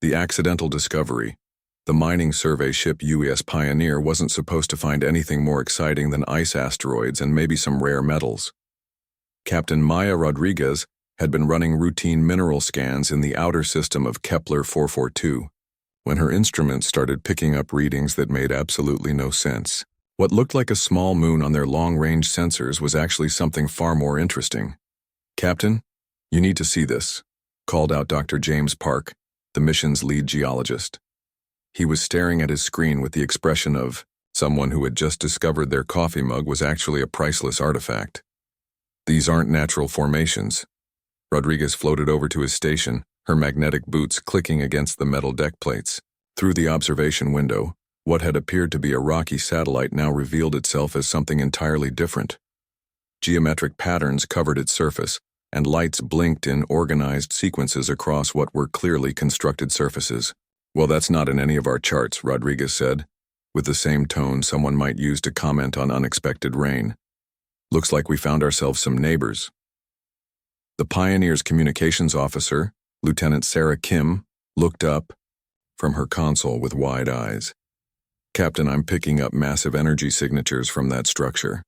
The accidental discovery. The mining survey ship HFY Pioneer wasn't supposed to find anything more exciting than ice asteroids and maybe some rare metals. Captain Maya Rodriguez had been running routine mineral scans in the outer system of Kepler 442 when her instruments started picking up readings that made absolutely no sense. What looked like a small moon on their long-range sensors was actually something far more interesting. "Captain, you need to see this," called out Dr. James Park, the mission's lead geologist. He was staring at his screen with the expression of someone who had just discovered their coffee mug was actually a priceless artifact. "These aren't natural formations." Rodriguez floated over to his station, her magnetic boots clicking against the metal deck plates. Through the observation window, what had appeared to be a rocky satellite now revealed itself as something entirely different. Geometric patterns covered its surface, and lights blinked in organized sequences across what were clearly constructed surfaces. "Well, that's not in any of our charts," Rodriguez said, with the same tone someone might use to comment on unexpected rain. "Looks like we found ourselves some neighbors." The Pioneer's communications officer, Lieutenant Sarah Kim, looked up from her console with wide eyes. "Captain, I'm picking up massive energy signatures from that structure.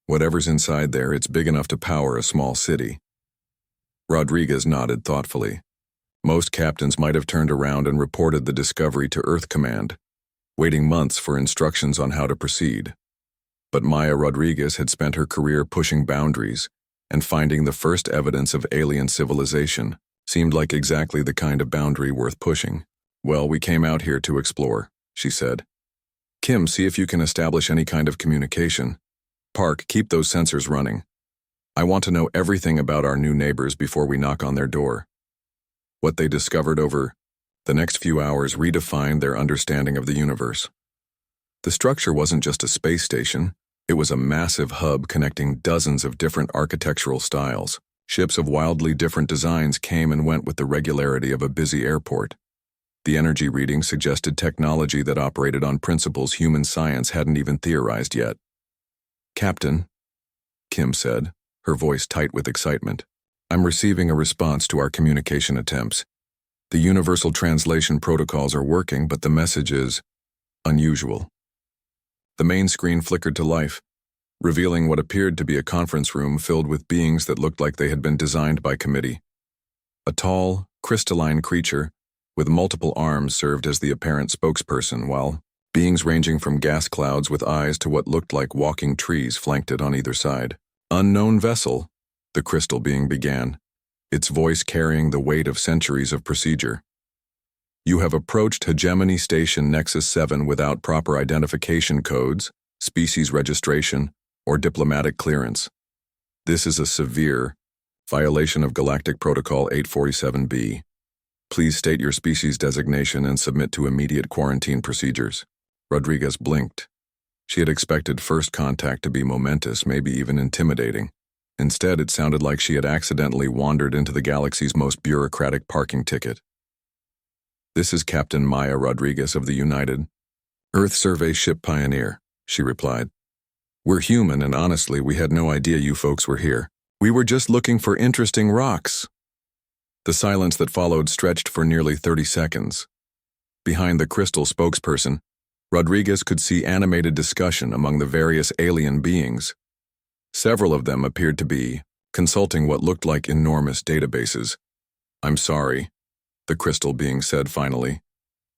Whatever's inside there, it's big enough to power a small city." Rodriguez nodded thoughtfully. Most captains might have turned around and reported the discovery to Earth Command, waiting months for instructions on how to proceed. But Maya Rodriguez had spent her career pushing boundaries, and finding the first evidence of alien civilization seemed like exactly the kind of boundary worth pushing. "Well, we came out here to explore," she said. "Kim, see if you can establish any kind of communication. Park, keep those sensors running. I want to know everything about our new neighbors before we knock on their door." What they discovered over the next few hours redefined their understanding of the universe. The structure wasn't just a space station, it was a massive hub connecting dozens of different architectural styles. Ships of wildly different designs came and went with the regularity of a busy airport. The energy readings suggested technology that operated on principles human science hadn't even theorized yet. "Captain," Kim said, her voice tight with excitement, "I'm receiving a response to our communication attempts. The universal translation protocols are working, but the message is unusual." The main screen flickered to life, revealing what appeared to be a conference room filled with beings that looked like they had been designed by committee. A tall, crystalline creature with multiple arms served as the apparent spokesperson, while beings ranging from gas clouds with eyes to what looked like walking trees flanked it on either side. "Unknown vessel," the crystal being began, its voice carrying the weight of centuries of procedure. "You have approached Hegemony Station Nexus 7 without proper identification codes, species registration, or diplomatic clearance. This is a severe violation of Galactic Protocol 847B. Please state your species designation and submit to immediate quarantine procedures." Rodriguez blinked. She had expected first contact to be momentous, maybe even intimidating. Instead, it sounded like she had accidentally wandered into the galaxy's most bureaucratic parking ticket. "This is Captain Maya Rodriguez of the United Earth Survey Ship Pioneer," she replied. "We're human, and honestly, we had no idea you folks were here. We were just looking for interesting rocks." The silence that followed stretched for nearly 30 seconds. Behind the crystal spokesperson, Rodriguez could see animated discussion among the various alien beings. Several of them appeared to be consulting what looked like enormous databases. "I'm sorry," the crystal being said finally.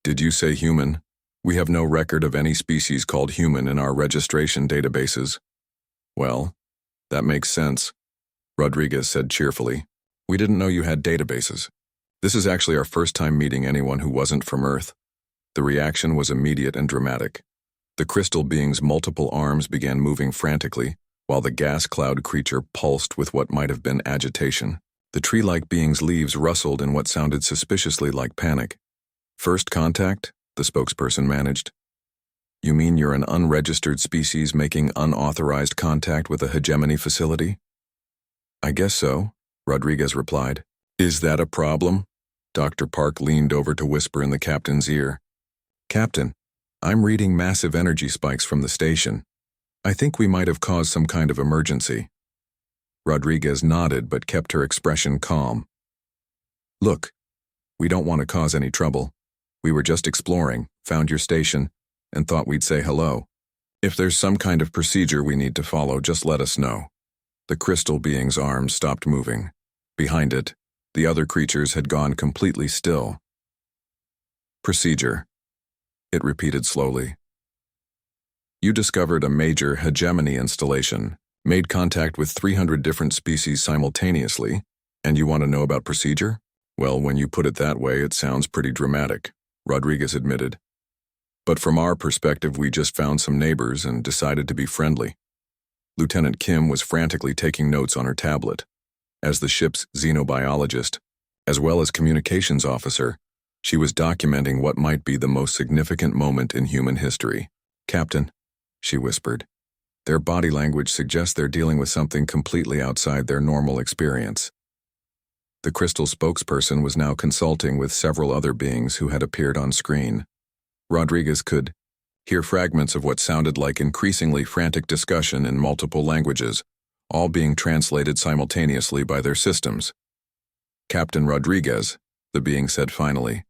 "Did you say human? We have no record of any species called human in our registration databases." "Well, that makes sense," Rodriguez said cheerfully. "We didn't know you had databases. This is actually our first time meeting anyone who wasn't from Earth." The reaction was immediate and dramatic. The crystal being's multiple arms began moving frantically, while the gas cloud creature pulsed with what might have been agitation. The tree-like being's leaves rustled in what sounded suspiciously like panic. "First contact?" the spokesperson managed. "You mean you're an unregistered species making unauthorized contact with a hegemony facility?" "I guess so," Rodriguez replied. "Is that a problem?" Dr. Park leaned over to whisper in the captain's ear. "Captain, I'm reading massive energy spikes from the station. I think we might have caused some kind of emergency." Rodriguez nodded but kept her expression calm. "Look, We don't want to cause any trouble. We were just exploring, found your station, and thought we'd say hello. If there's some kind of procedure we need to follow, just let us know." The crystal being's arms stopped moving. Behind it, the other creatures had gone completely still. "Procedure," it repeated slowly. "You discovered a major hegemony installation, made contact with 300 different species simultaneously, and you want to know about procedure? Well, when you put it that way, it sounds pretty dramatic," Rodriguez admitted. "But from our perspective, we just found some neighbors and decided to be friendly." Lieutenant Kim was frantically taking notes on her tablet. As the ship's xenobiologist, as well as communications officer, she was documenting what might be the most significant moment in human history. "Captain," she whispered, "their body language suggests they're dealing with something completely outside their normal experience." The crystal spokesperson was now consulting with several other beings who had appeared on screen. Rodriguez could hear fragments of what sounded like increasingly frantic discussion in multiple languages, all being translated simultaneously by their systems. "Captain Rodriguez," the being said finally,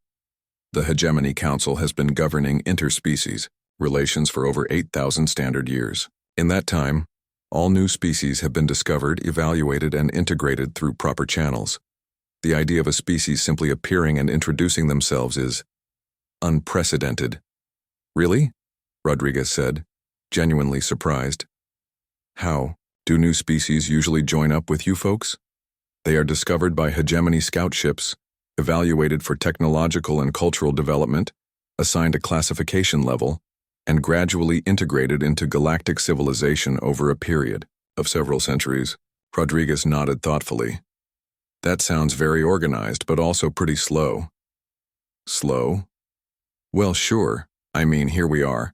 "the Hegemony Council has been governing interspecies relations for over 8,000 standard years. In that time, all new species have been discovered, evaluated, and integrated through proper channels. The idea of a species simply appearing and introducing themselves is unprecedented." "Really?" Rodriguez said, genuinely surprised. "How? Do new species usually join up with you folks?" "They are discovered by hegemony scout ships, evaluated for technological and cultural development, assigned a classification level, and gradually integrated into galactic civilization over a period of several centuries." Rodriguez nodded thoughtfully. "That sounds very organized, but also pretty slow." "Slow? Well, sure. I mean, here we are,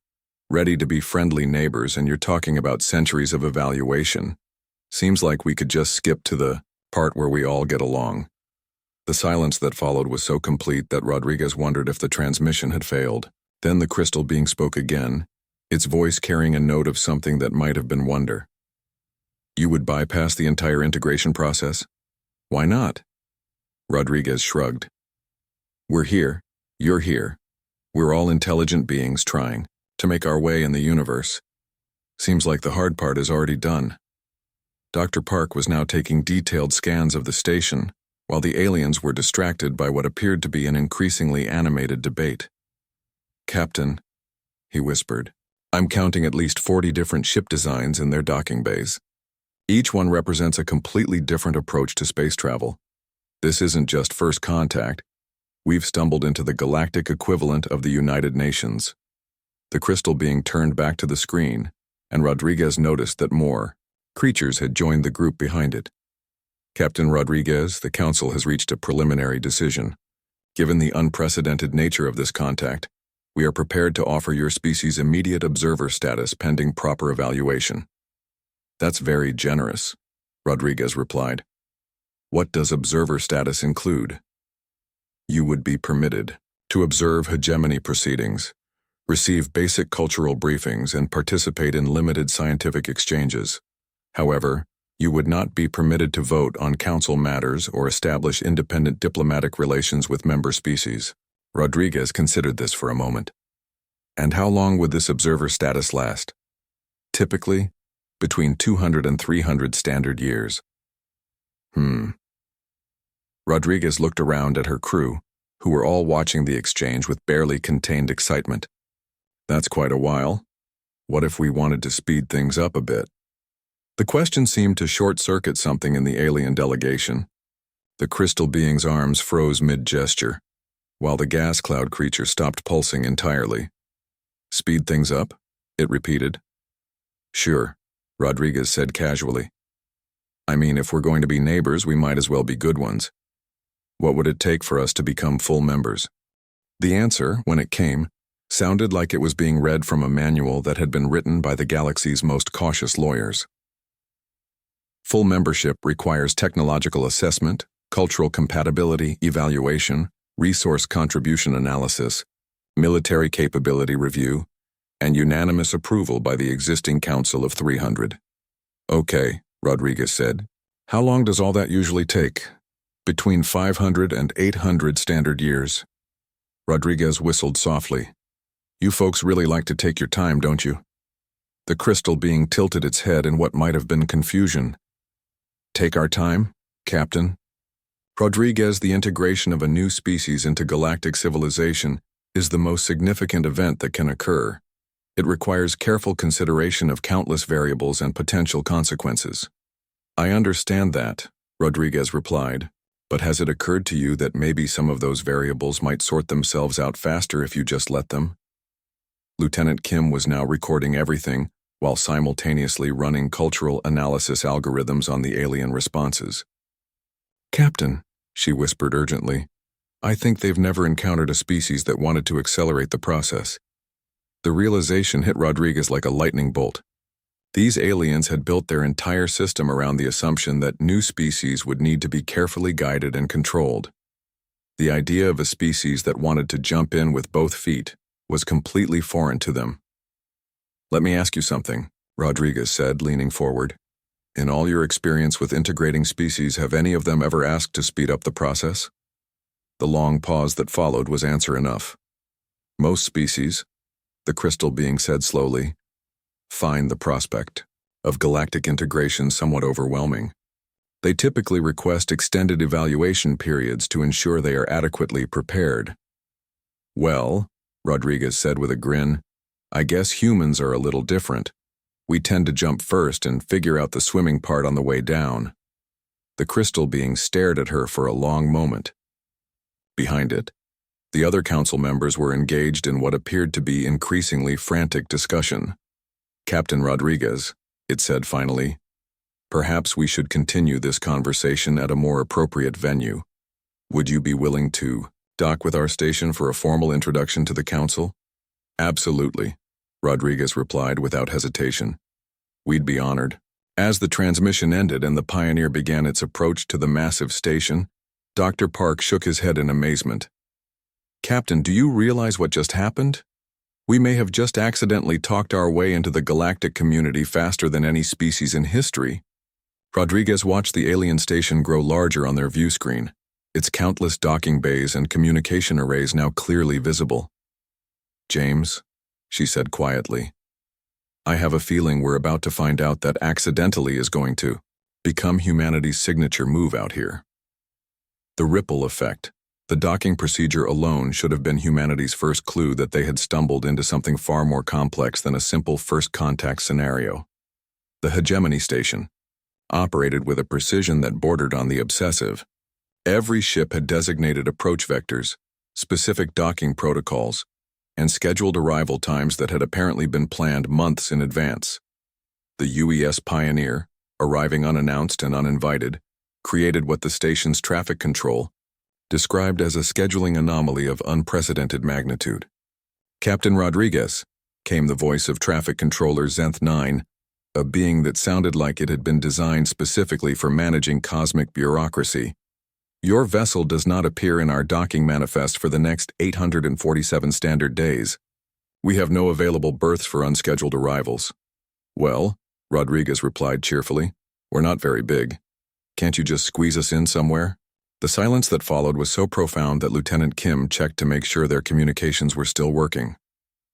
ready to be friendly neighbors, and you're talking about centuries of evaluation. Seems like we could just skip to the part where we all get along." The silence that followed was so complete that Rodriguez wondered if the transmission had failed. Then the crystal being spoke again, its voice carrying a note of something that might have been wonder. "You would bypass the entire integration process? Why not?" Rodriguez shrugged. "We're here. You're here. We're all intelligent beings trying to make our way in the universe. Seems like the hard part is already done." Dr. Park was now taking detailed scans of the station, while the aliens were distracted by what appeared to be an increasingly animated debate. "Captain," he whispered, "I'm counting at least 40 different ship designs in their docking bays. Each one represents a completely different approach to space travel. This isn't just first contact. We've stumbled into the galactic equivalent of the United Nations." The crystal being turned back to the screen, and Rodriguez noticed that more creatures had joined the group behind it. "Captain Rodriguez, the Council has reached a preliminary decision. Given the unprecedented nature of this contact, we are prepared to offer your species immediate observer status pending proper evaluation." "That's very generous," Rodriguez replied. "What does observer status include?" "You would be permitted to observe hegemony proceedings, receive basic cultural briefings, and participate in limited scientific exchanges. However, you would not be permitted to vote on council matters or establish independent diplomatic relations with member species." Rodriguez considered this for a moment. "And how long would this observer status last?" "Typically, between 200 and 300 standard years." Rodriguez looked around at her crew, who were all watching the exchange with barely contained excitement. "That's quite a while. What if we wanted to speed things up a bit?" The question seemed to short-circuit something in the alien delegation. The crystal being's arms froze mid-gesture, while the gas cloud creature stopped pulsing entirely. "Speed things up?" it repeated. "Sure," Rodriguez said casually. "I mean, if we're going to be neighbors, we might as well be good ones. What would it take for us to become full members?" The answer, when it came, sounded like it was being read from a manual that had been written by the galaxy's most cautious lawyers. "Full membership requires technological assessment, cultural compatibility evaluation, resource contribution analysis, military capability review, and unanimous approval by the existing Council of 300. "Okay," Rodriguez said. "How long does all that usually take?" Between 500 and 800 standard years. Rodriguez whistled softly. You folks really like to take your time, don't you? The crystal being tilted its head in what might have been confusion. Take our time, Captain? Rodriguez, the integration of a new species into galactic civilization is the most significant event that can occur. It requires careful consideration of countless variables and potential consequences. I understand that, Rodriguez replied, but has it occurred to you that maybe some of those variables might sort themselves out faster if you just let them? Lieutenant Kim was now recording everything while simultaneously running cultural analysis algorithms on the alien responses. Captain, she whispered urgently, I think they've never encountered a species that wanted to accelerate the process. The realization hit Rodriguez like a lightning bolt. These aliens had built their entire system around the assumption that new species would need to be carefully guided and controlled. The idea of a species that wanted to jump in with both feet was completely foreign to them. Let me ask you something, Rodriguez said, leaning forward. In all your experience with integrating species, have any of them ever asked to speed up the process? The long pause that followed was answer enough. Most species, the crystal being said slowly, find the prospect of galactic integration somewhat overwhelming. They typically request extended evaluation periods to ensure they are adequately prepared. Well, Rodriguez said with a grin, I guess humans are a little different. We tend to jump first and figure out the swimming part on the way down. The crystal being stared at her for a long moment. Behind it, the other council members were engaged in what appeared to be increasingly frantic discussion. Captain Rodriguez, it said finally, perhaps we should continue this conversation at a more appropriate venue. Would you be willing to dock with our station for a formal introduction to the council? Absolutely, Rodriguez replied without hesitation. We'd be honored. As the transmission ended and the Pioneer began its approach to the massive station, Dr. Park shook his head in amazement. Captain, do you realize what just happened? We may have just accidentally talked our way into the galactic community faster than any species in history. Rodriguez watched the alien station grow larger on their view screen, its countless docking bays and communication arrays now clearly visible. James, she said quietly, I have a feeling we're about to find out that accidentally is going to become humanity's signature move out here. The ripple effect, the docking procedure alone should have been humanity's first clue that they had stumbled into something far more complex than a simple first contact scenario. The hegemony station operated with a precision that bordered on the obsessive. Every ship had designated approach vectors, specific docking protocols, and scheduled arrival times that had apparently been planned months in advance. The HFY Pioneer, arriving unannounced and uninvited, created what the station's traffic control described as a scheduling anomaly of unprecedented magnitude. Captain Rodriguez, came the voice of traffic controller Zenth 9, a being that sounded like it had been designed specifically for managing cosmic bureaucracy. Your vessel does not appear in our docking manifest for the next 847 standard days. We have no available berths for unscheduled arrivals. Well, Rodriguez replied cheerfully, we're not very big. Can't you just squeeze us in somewhere? The silence that followed was so profound that Lieutenant Kim checked to make sure their communications were still working.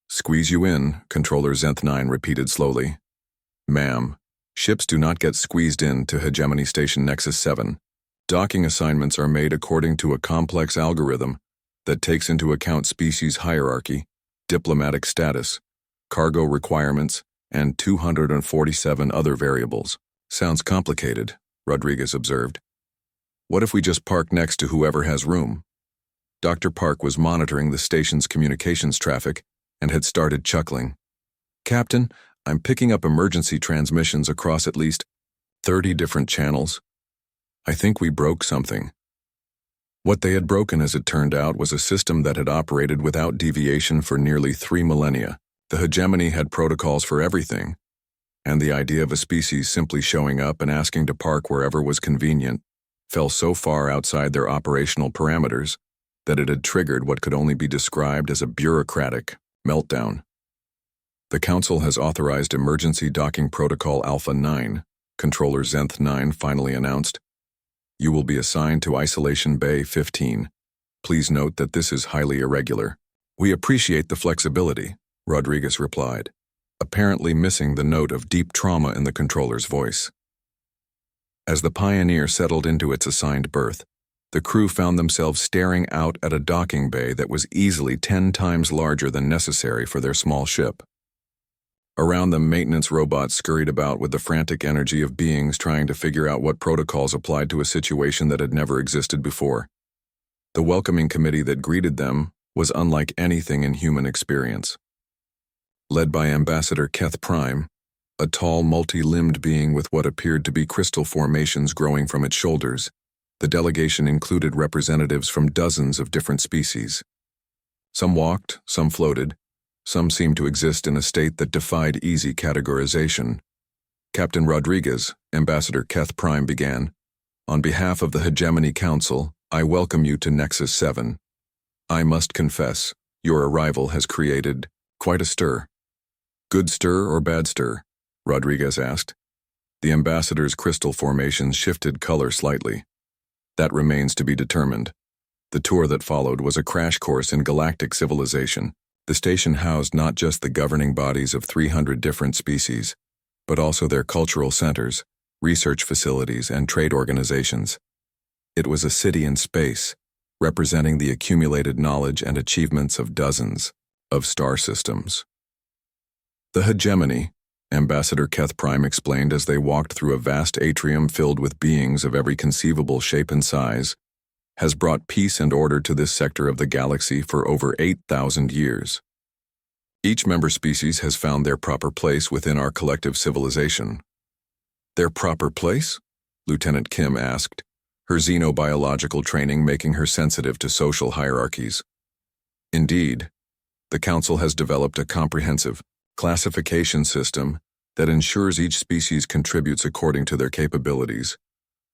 Squeeze you in, Controller Zenth 9 repeated slowly. Ma'am, ships do not get squeezed in to Hegemony Station Nexus 7. Docking assignments are made according to a complex algorithm that takes into account species hierarchy, diplomatic status, cargo requirements, and 247 other variables. Sounds complicated, Rodriguez observed. What if we just park next to whoever has room? Dr. Park was monitoring the station's communications traffic and had started chuckling. Captain, I'm picking up emergency transmissions across at least 30 different channels. I think we broke something. What they had broken, as it turned out, was a system that had operated without deviation for nearly 3 millennia. The hegemony had protocols for everything, and the idea of a species simply showing up and asking to park wherever was convenient fell so far outside their operational parameters that it had triggered what could only be described as a bureaucratic meltdown. The Council has authorized Emergency Docking Protocol Alpha 9, Controller Zenth 9 finally announced. You will be assigned to Isolation Bay 15. Please note that this is highly irregular. We appreciate the flexibility, Rodriguez replied, apparently missing the note of deep trauma in the controller's voice. As the Pioneer settled into its assigned berth, the crew found themselves staring out at a docking bay that was easily 10 times larger than necessary for their small ship. Around them, maintenance robots scurried about with the frantic energy of beings trying to figure out what protocols applied to a situation that had never existed before. The welcoming committee that greeted them was unlike anything in human experience. Led by Ambassador Keth Prime, a tall, multi-limbed being with what appeared to be crystal formations growing from its shoulders, the delegation included representatives from dozens of different species. Some walked, some floated, some seemed to exist in a state that defied easy categorization. Captain Rodriguez, Ambassador Keth Prime began, "On behalf of the Hegemony Council, I welcome you to Nexus 7. I must confess, your arrival has created quite a stir." "Good stir or bad stir?" Rodriguez asked. The ambassador's crystal formations shifted color slightly. "That remains to be determined." The tour that followed was a crash course in galactic civilization. The station housed not just the governing bodies of 300 different species, but also their cultural centers, research facilities, and trade organizations. It was a city in space, representing the accumulated knowledge and achievements of dozens of star systems. The Hegemony, Ambassador Keth Prime explained as they walked through a vast atrium filled with beings of every conceivable shape and size, has brought peace and order to this sector of the galaxy for over 8,000 years. Each member species has found their proper place within our collective civilization. "Their proper place?" Lieutenant Kim asked, her xenobiological training making her sensitive to social hierarchies. "Indeed, the Council has developed a comprehensive classification system that ensures each species contributes according to their capabilities,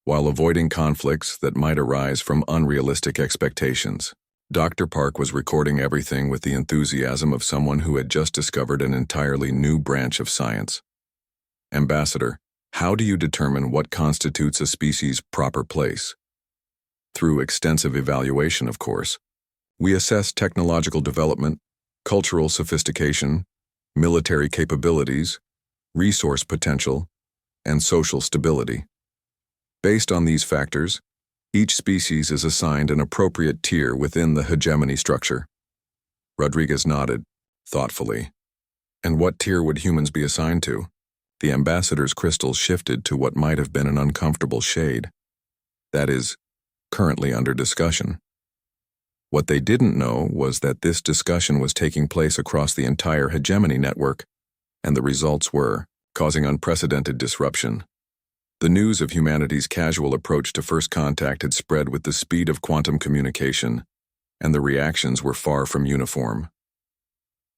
while avoiding conflicts that might arise from unrealistic expectations." Dr. Park was recording everything with the enthusiasm of someone who had just discovered an entirely new branch of science. "Ambassador, how do you determine what constitutes a species' proper place?" "Through extensive evaluation, of course. We assess technological development, cultural sophistication, military capabilities, resource potential, and social stability. Based on these factors, each species is assigned an appropriate tier within the hegemony structure." Rodriguez nodded, thoughtfully. "And what tier would humans be assigned to?" The ambassador's crystals shifted to what might have been an uncomfortable shade. "That is currently under discussion." What they didn't know was that this discussion was taking place across the entire hegemony network, and the results were causing unprecedented disruption. The news of humanity's casual approach to first contact had spread with the speed of quantum communication, and the reactions were far from uniform.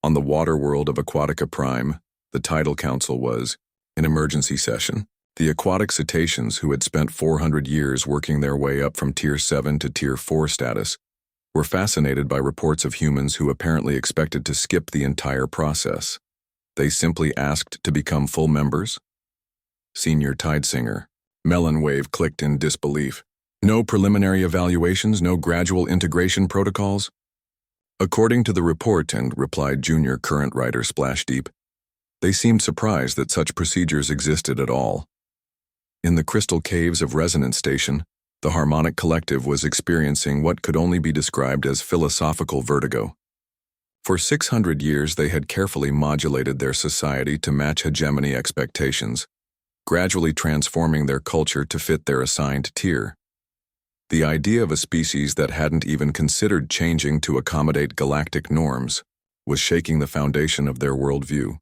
On the water world of Aquatica Prime, the tidal council was in emergency session. The aquatic cetaceans, who had spent 400 years working their way up from Tier 7 to Tier 4 status, were fascinated by reports of humans who apparently expected to skip the entire process. They simply asked to become full members? Senior Tidesinger, Melonwave clicked in disbelief. "No preliminary evaluations, no gradual integration protocols?" "According to the report," and replied Junior Current Writer Splashdeep, "they seemed surprised that such procedures existed at all." In the crystal caves of Resonance Station, the Harmonic Collective was experiencing what could only be described as philosophical vertigo. For 600 years they had carefully modulated their society to match hegemony expectations, gradually transforming their culture to fit their assigned tier. The idea of a species that hadn't even considered changing to accommodate galactic norms was shaking the foundation of their worldview.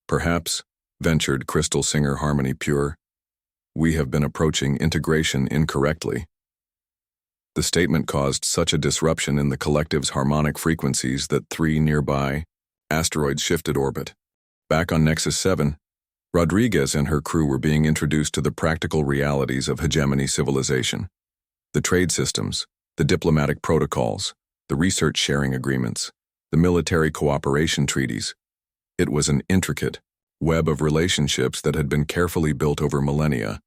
"Perhaps," ventured Crystal Singer Harmony Pure, "we have been approaching integration incorrectly." The statement caused such a disruption in the collective's harmonic frequencies that 3 nearby asteroids shifted orbit. Back on Nexus 7, Rodriguez and her crew were being introduced to the practical realities of hegemony civilization. The trade systems, the diplomatic protocols, the research sharing agreements, the military cooperation treaties. It was an intricate web of relationships that had been carefully built over millennia.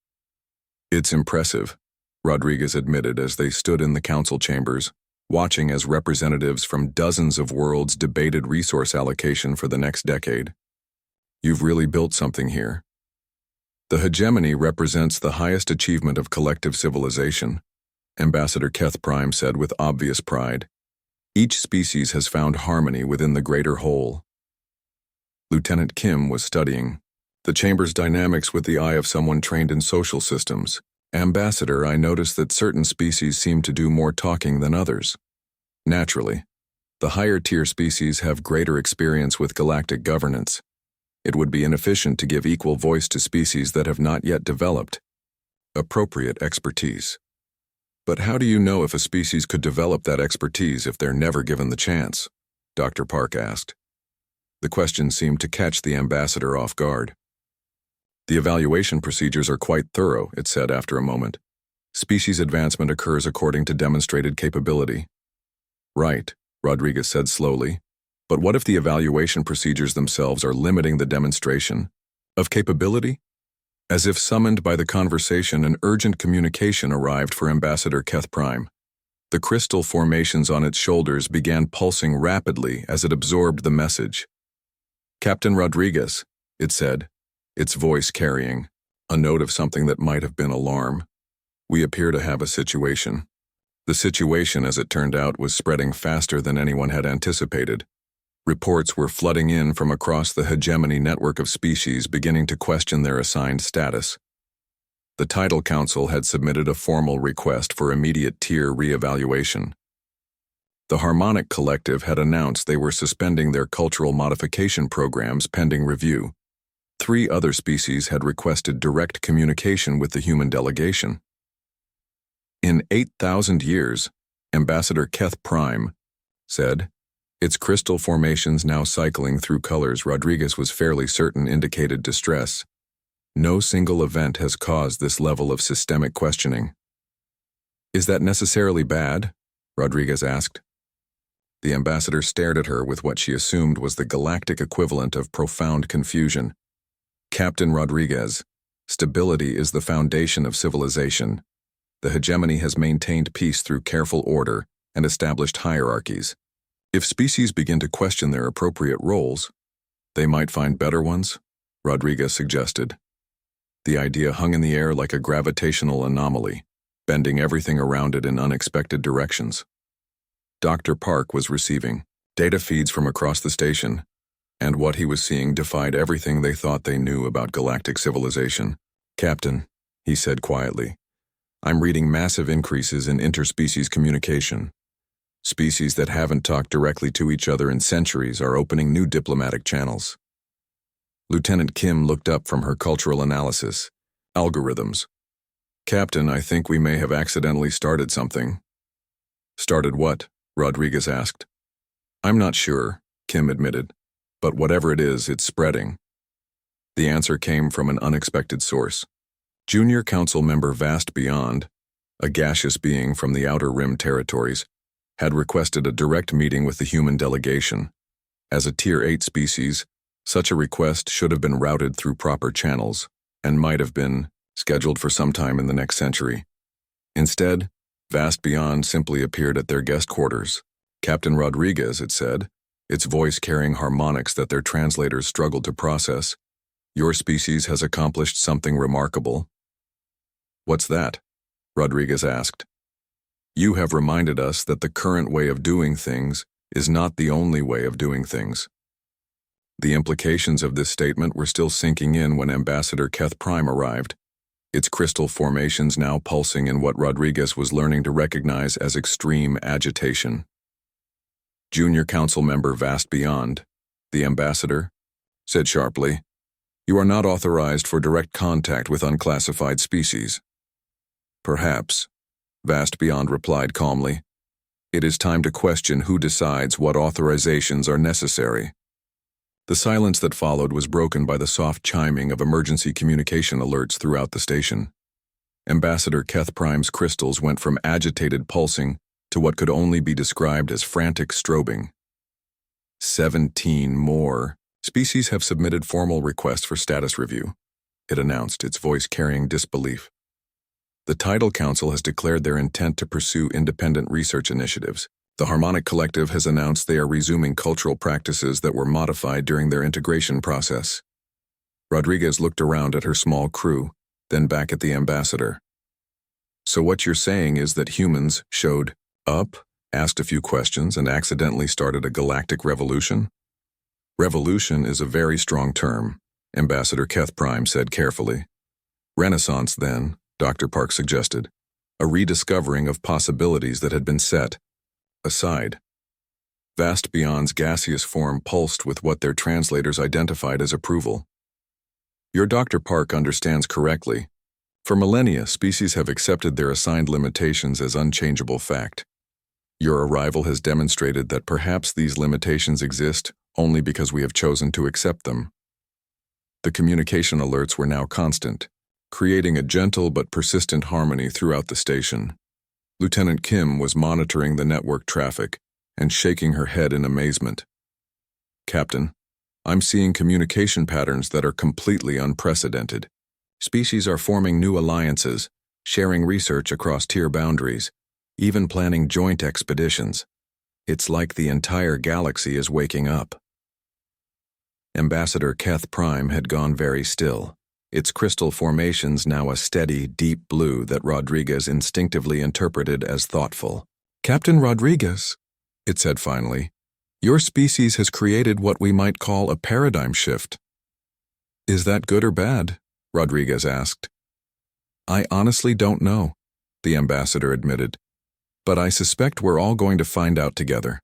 "It's impressive," Rodriguez admitted as they stood in the council chambers, watching as representatives from dozens of worlds debated resource allocation for the next decade. You've really built something here. The hegemony represents the highest achievement of collective civilization, Ambassador Keth Prime said with obvious pride. Each species has found harmony within the greater whole. Lieutenant Kim was studying the chamber's dynamics with the eye of someone trained in social systems. Ambassador, I noticed that certain species seem to do more talking than others. Naturally, the higher-tier species have greater experience with galactic governance. It would be inefficient to give equal voice to species that have not yet developed appropriate expertise. But how do you know if a species could develop that expertise if they're never given the chance? Dr. Park asked. The question seemed to catch the ambassador off guard. The evaluation procedures are quite thorough, it said after a moment. Species advancement occurs according to demonstrated capability. Right, Rodriguez said slowly. But what if the evaluation procedures themselves are limiting the demonstration of capability? As if summoned by the conversation, an urgent communication arrived for Ambassador Keth Prime. The crystal formations on its shoulders began pulsing rapidly as it absorbed the message. Captain Rodriguez, it said, its voice carrying a note of something that might have been alarm. We appear to have a situation. The situation, as it turned out, was spreading faster than anyone had anticipated. Reports were flooding in from across the hegemony network of species beginning to question their assigned status. The Tidal Council had submitted a formal request for immediate tier re-evaluation. The Harmonic Collective had announced they were suspending their cultural modification programs pending review. 3 other species had requested direct communication with the human delegation. In 8,000 years, Ambassador Keth Prime said, its crystal formations now cycling through colors Rodriguez was fairly certain indicated distress. No single event has caused this level of systemic questioning. Is that necessarily bad? Rodriguez asked. The ambassador stared at her with what she assumed was the galactic equivalent of profound confusion. Captain Rodriguez, stability is the foundation of civilization. The hegemony has maintained peace through careful order and established hierarchies. If species begin to question their appropriate roles, they might find better ones, Rodriguez suggested. The idea hung in the air like a gravitational anomaly, bending everything around it in unexpected directions. Dr. Park was receiving data feeds from across the station, and what he was seeing defied everything they thought they knew about galactic civilization. Captain, he said quietly, I'm reading massive increases in interspecies communication. Species that haven't talked directly to each other in centuries are opening new diplomatic channels. Lieutenant Kim looked up from her cultural analysis. Algorithms. Captain, I think we may have accidentally started something. Started what? Rodriguez asked. I'm not sure, Kim admitted. But whatever it is, it's spreading. The answer came from an unexpected source. Junior Council member Vast Beyond, a gaseous being from the Outer Rim territories, had requested a direct meeting with the human delegation. As a Tier 8 species, such a request should have been routed through proper channels and might have been scheduled for some time in the next century. Instead, Vast Beyond simply appeared at their guest quarters. Captain Rodriguez, it said, its voice carrying harmonics that their translators struggled to process. Your species has accomplished something remarkable. What's that? Rodriguez asked. You have reminded us that the current way of doing things is not the only way of doing things. The implications of this statement were still sinking in when Ambassador Keth Prime arrived, its crystal formations now pulsing in what Rodriguez was learning to recognize as extreme agitation. Junior Council member Vast Beyond, the ambassador, said sharply, You are not authorized for direct contact with unclassified species. Perhaps, Vast Beyond replied calmly. It is time to question who decides what authorizations are necessary. The silence that followed was broken by the soft chiming of emergency communication alerts throughout the station. Ambassador Keth Prime's crystals went from agitated pulsing to what could only be described as frantic strobing. 17 more species have submitted formal requests for status review, it announced, its voice carrying disbelief. The Tidal Council has declared their intent to pursue independent research initiatives. The Harmonic Collective has announced they are resuming cultural practices that were modified during their integration process. Rodriguez looked around at her small crew, then back at the ambassador. So what you're saying is that humans showed up, asked a few questions, and accidentally started a galactic revolution? Revolution is a very strong term, Ambassador Keth Prime said carefully. Renaissance, then, Dr. Park suggested. A rediscovering of possibilities that had been set aside. Vast beyond's gaseous form pulsed with what their translators identified as approval. Your Dr. Park understands correctly. For millennia, species have accepted their assigned limitations as unchangeable fact. Your arrival has demonstrated that perhaps these limitations exist only because we have chosen to accept them. The communication alerts were now constant, creating a gentle but persistent harmony throughout the station. Lieutenant Kim was monitoring the network traffic and shaking her head in amazement. Captain, I'm seeing communication patterns that are completely unprecedented. Species are forming new alliances, sharing research across tier boundaries, even planning joint expeditions. It's like the entire galaxy is waking up. Ambassador Keth Prime had gone very still, its crystal formations now a steady, deep blue that Rodriguez instinctively interpreted as thoughtful. Captain Rodriguez, it said finally, your species has created what we might call a paradigm shift. Is that good or bad? Rodriguez asked. I honestly don't know, the ambassador admitted, but I suspect we're all going to find out together.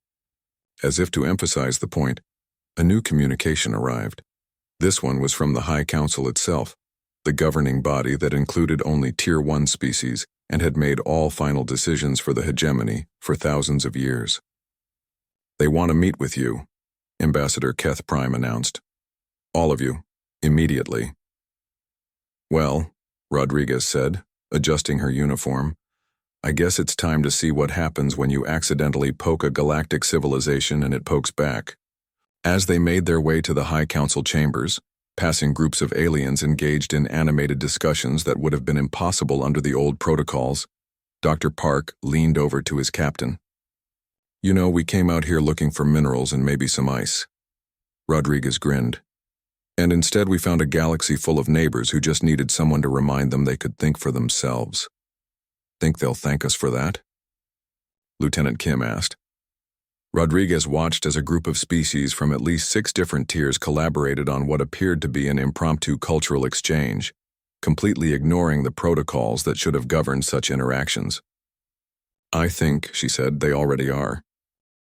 As if to emphasize the point, a new communication arrived. This one was from the High Council itself, the governing body that included only Tier 1 species and had made all final decisions for the hegemony for thousands of years. They want to meet with you, Ambassador Keth Prime announced. All of you, immediately. Well, Rodriguez said, adjusting her uniform, I guess it's time to see what happens when you accidentally poke a galactic civilization and it pokes back. As they made their way to the High Council chambers, passing groups of aliens engaged in animated discussions that would have been impossible under the old protocols, Dr. Park leaned over to his captain. You know, we came out here looking for minerals and maybe some ice. Rodriguez grinned. And instead we found a galaxy full of neighbors who just needed someone to remind them they could think for themselves. Think they'll thank us for that? Lieutenant Kim asked. Rodriguez watched as a group of species from at least 6 different tiers collaborated on what appeared to be an impromptu cultural exchange, completely ignoring the protocols that should have governed such interactions. I think, she said, they already are.